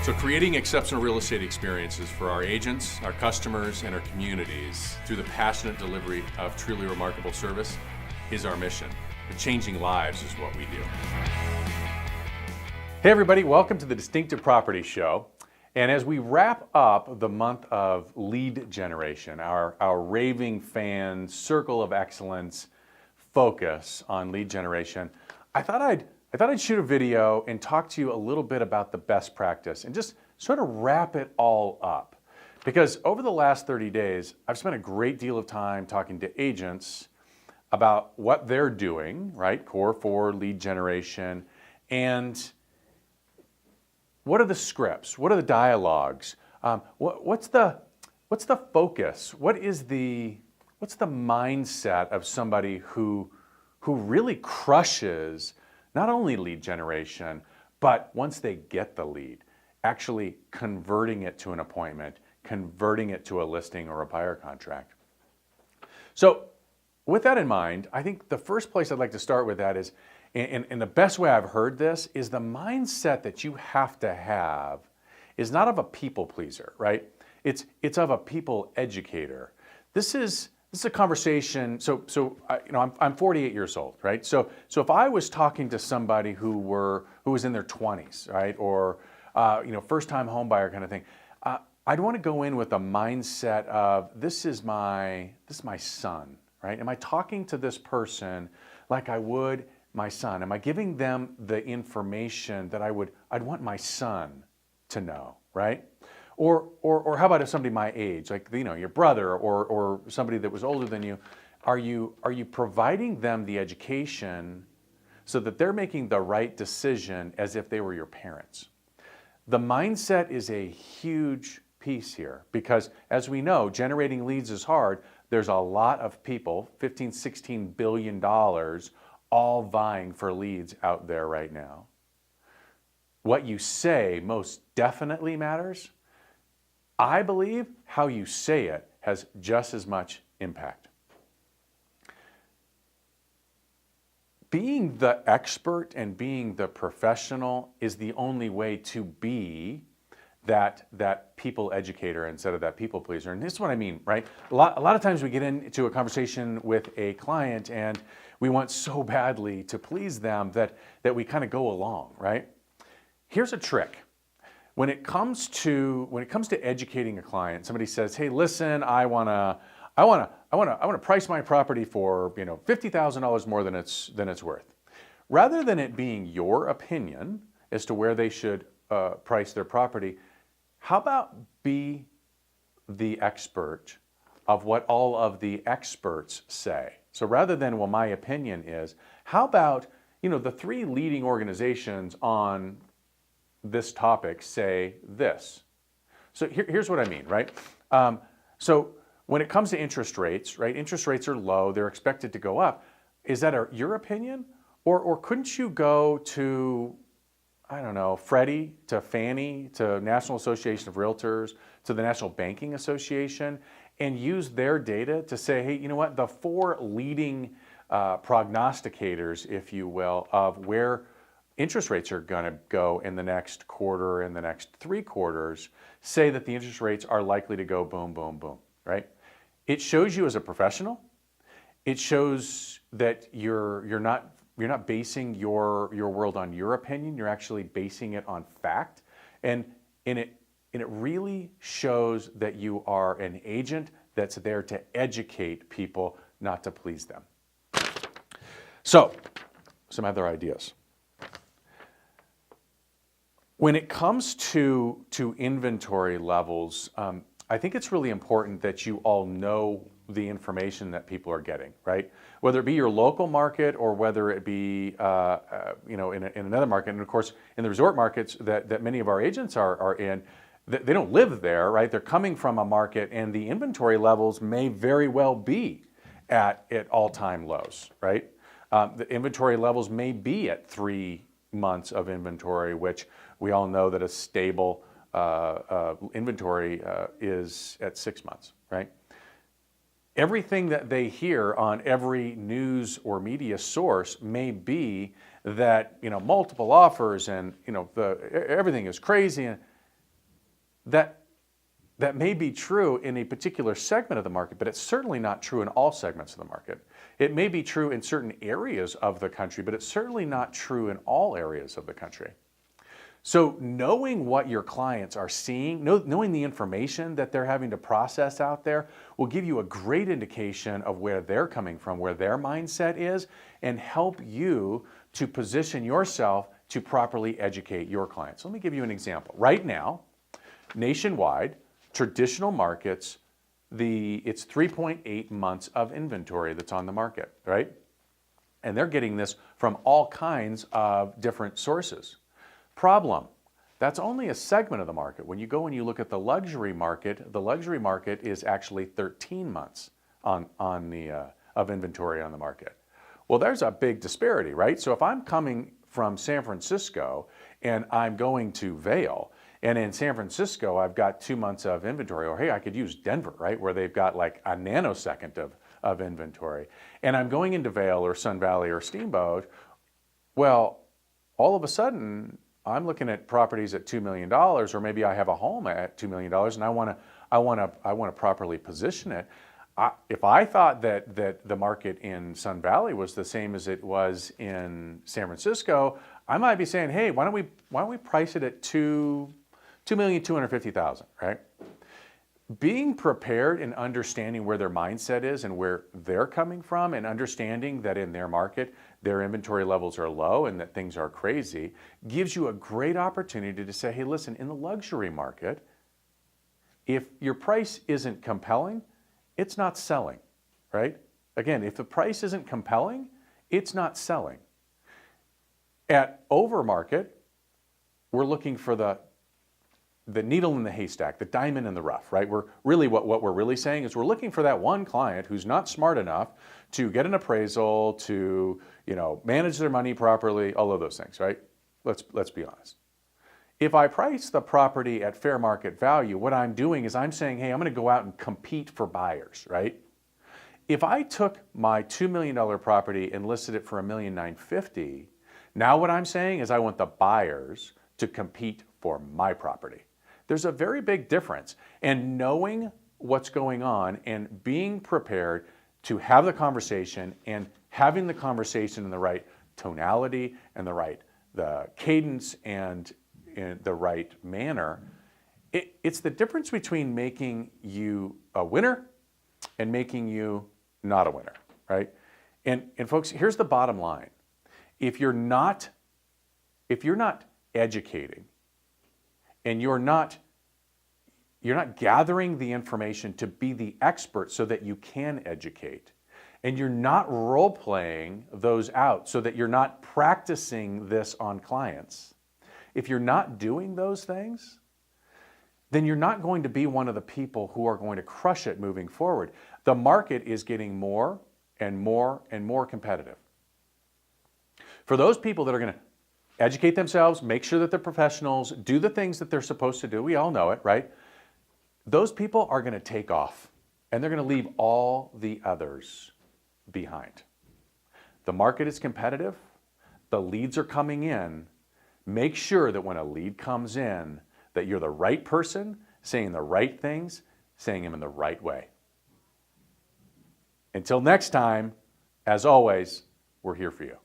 So creating exceptional real estate experiences for our agents, our customers, and our communities through the passionate delivery of truly remarkable service is our mission. And changing lives is what we do. Hey everybody, welcome to the Distinctive Property Show. And as we wrap up the month of lead generation, our raving fan circle of excellence focus on lead generation, I thought I'd shoot a video and talk to you a little bit about the best practice and just sort of wrap it all up. Because over the last 30 days, I've spent a great deal of time talking to agents about what they're doing, right? Core 4 lead generation, and what are the scripts? What are the dialogues? What's the focus? What's the mindset of somebody who really crushes not only lead generation, but once they get the lead, actually converting it to an appointment, converting it to a listing or a buyer contract. So with that in mind, I think the first place I'd like to start with that is, and the best way I've heard this is the mindset that you have to have is not of a people pleaser, right? It's of a people educator. This is a conversation. I'm 48 years old, right? So if I was talking to somebody who was in their 20s, right, or first time home buyer kind of thing, I'd want to go in with a mindset of this is my son, right? Am I talking to this person like I would my son? Am I giving them the information that I'd want my son to know, right? Or how about if somebody my age, like your brother or somebody that was older than you, are you providing them the education so that they're making the right decision as if they were your parents? The mindset is a huge piece here because, as we know, generating leads is hard. There's a lot of people, $15-16 billion, all vying for leads out there right now. What you say most definitely matters. I believe how you say it has just as much impact. Being the expert and being the professional is the only way to be that people educator instead of that people pleaser. And this is what I mean, right? A lot of times we get into a conversation with a client and we want so badly to please them that we kind of go along, right? Here's a trick. When it comes to educating a client, somebody says, "Hey, listen, I want to price my property for $50,000 more than it's worth." Rather than it being your opinion as to where they should price their property, how about be the expert of what all of the experts say? So rather than, well, my opinion is, how about the 3 leading organizations on this topic say this. So here's what I mean, right? So when it comes to interest rates, right? Interest rates are low, they're expected to go up. Is that your opinion? Or couldn't you go to, I don't know, Freddie, to Fannie, to National Association of Realtors, to the National Banking Association, and use their data to say, hey, you know what? The 4 leading prognosticators, if you will, of where interest rates are going to go in the next quarter and the next 3 quarters, say that the interest rates are likely to go boom, boom, boom, right? It shows you as a professional. It shows that you're not basing your world on your opinion. You're actually basing it on fact, and it really shows that you are an agent that's there to educate people, not to please them. So, some other ideas. When it comes to inventory levels, I think it's really important that you all know the information that people are getting, right? Whether it be your local market or whether it be in another market. And of course, in the resort markets that many of our agents are in, they don't live there, right? They're coming from a market, and the inventory levels may very well be at all-time lows, right? The inventory levels may be at 3 months of inventory, which we all know that a stable inventory is at 6 months, right? Everything that they hear on every news or media source may be that multiple offers and everything is crazy. that may be true in a particular segment of the market, but it's certainly not true in all segments of the market. It may be true in certain areas of the country, but it's certainly not true in all areas of the country. So knowing what your clients are seeing, knowing the information that they're having to process out there will give you a great indication of where they're coming from, where their mindset is, and help you to position yourself to properly educate your clients. Let me give you an example. Right now, nationwide, traditional markets, it's 3.8 months of inventory that's on the market, right? And they're getting this from all kinds of different sources. Problem, that's only a segment of the market. When you go and you look at the luxury market is actually 13 months of inventory on the market. Well, there's a big disparity, right? So if I'm coming from San Francisco and I'm going to Vail, and in San Francisco, I've got 2 months of inventory, or hey, I could use Denver, right? Where they've got like a nanosecond of inventory. And I'm going into Vail or Sun Valley or Steamboat. Well, all of a sudden, I'm looking at properties at $2 million, or maybe I have a home at $2 million, and I want to properly position it. If I thought that the market in Sun Valley was the same as it was in San Francisco, I might be saying, hey, why don't we price it at $2,250,000, right? Being prepared and understanding where their mindset is and where they're coming from, and understanding that in their market, their inventory levels are low and that things are crazy, gives you a great opportunity to say, hey, listen, in the luxury market, if your price isn't compelling, it's not selling, right? Again, if the price isn't compelling, it's not selling. At overmarket, we're looking for the needle in the haystack, the diamond in the rough, right? What we're really saying is we're looking for that one client who's not smart enough to get an appraisal, to manage their money properly, all of those things, right? Let's be honest. If I price the property at fair market value, what I'm doing is I'm saying, hey, I'm going to go out and compete for buyers, right? If I took my $2 million property and listed it for $1,950,000, now what I'm saying is I want the buyers to compete for my property. There's a very big difference, and knowing what's going on and being prepared to have the conversation, and having the conversation in the right tonality and the cadence and in the right manner, it's the difference between making you a winner and making you not a winner, right? And folks, here's the bottom line. If you're not educating, and you're not gathering the information to be the expert so that you can educate, and you're not role-playing those out so that you're not practicing this on clients, if you're not doing those things, then you're not going to be one of the people who are going to crush it moving forward. The market is getting more and more and more competitive. For those people that are going to educate themselves, make sure that they're professionals, do the things that they're supposed to do, we all know it, right? Those people are going to take off, and they're going to leave all the others behind. The market is competitive. The leads are coming in. Make sure that when a lead comes in, that you're the right person, saying the right things, saying them in the right way. Until next time, as always, we're here for you.